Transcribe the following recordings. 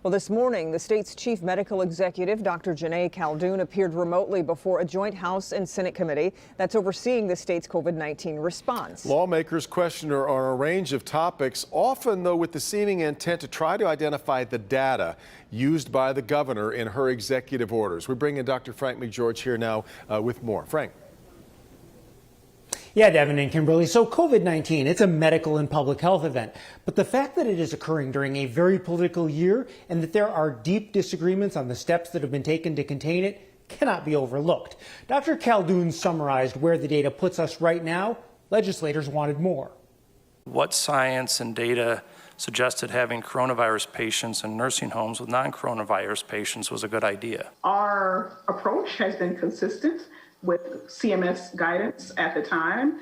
Well, this morning, the state's chief medical executive, Dr. Janae Caldoun, appeared remotely before a joint House and Senate committee that's overseeing the state's COVID-19 response. Lawmakers questioned her on a range of topics, often, though, with the seeming intent to try to identify the data used by the governor in her executive orders. We bring in Dr. Frank McGeorge here now with more. Frank. Yeah, Devin and Kimberly. So COVID-19, it's a medical and public health event. But the fact that it is occurring during a very political year and that there are deep disagreements on the steps that have been taken to contain it cannot be overlooked. Dr. Caldoun summarized where the data puts us right now. Legislators wanted more. What science and data suggested having coronavirus patients in nursing homes with non-coronavirus patients was a good idea? Our approach has been consistent with CMS guidance at the time.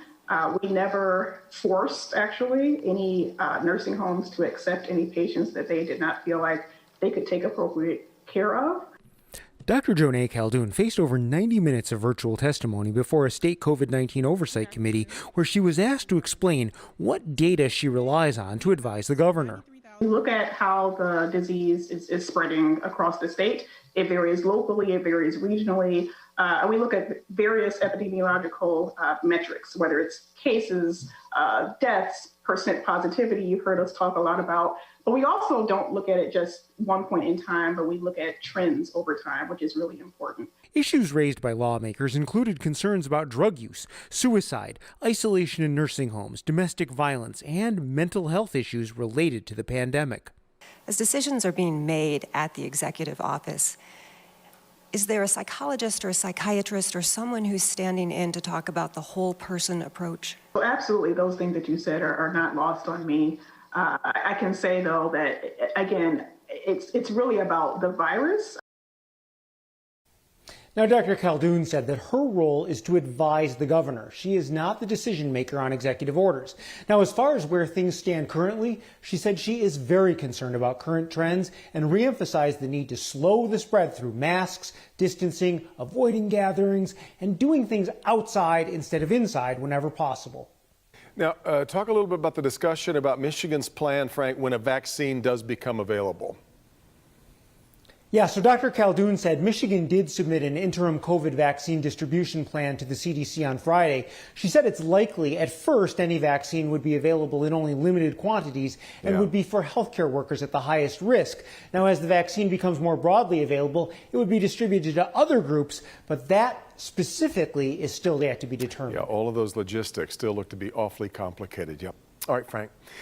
We never forced, actually, any nursing homes to accept any patients that they did not feel like they could take appropriate care of. Dr. Janae Caldoun faced over 90 minutes of virtual testimony before a state COVID-19 oversight committee where she was asked to explain what data she relies on to advise the governor. We look at how the disease is spreading across the state. It varies locally, it varies regionally. We look at various epidemiological metrics, whether it's cases, deaths, percent positivity, you've heard us talk a lot about. But we also don't look at it just one point in time, but we look at trends over time, which is really important. Issues raised by lawmakers included concerns about drug use, suicide, isolation in nursing homes, domestic violence, and mental health issues related to the pandemic. As decisions are being made at the executive office, is there a psychologist or a psychiatrist or someone who's standing in to talk about the whole person approach? Well, absolutely. Those things that you said are not lost on me. I can say, though, that, again, it's really about the virus. Now, Dr. Caldoun said that her role is to advise the governor. She is not the decision maker on executive orders. Now, as far as where things stand currently, she said she is very concerned about current trends and reemphasized the need to slow the spread through masks, distancing, avoiding gatherings, and doing things outside instead of inside whenever possible. Now, talk a little bit about the discussion about Michigan's plan, Frank, when a vaccine does become available. Yeah, so Dr. Caldoun said Michigan did submit an interim COVID vaccine distribution plan to the CDC on Friday. She said it's likely at first any vaccine would be available in only limited quantities and would be for healthcare workers at the highest risk. Now, as the vaccine becomes more broadly available, it would be distributed to other groups, but that specifically is still yet to be determined. Yeah, all of those logistics still look to be awfully complicated. Yep. All right, Frank.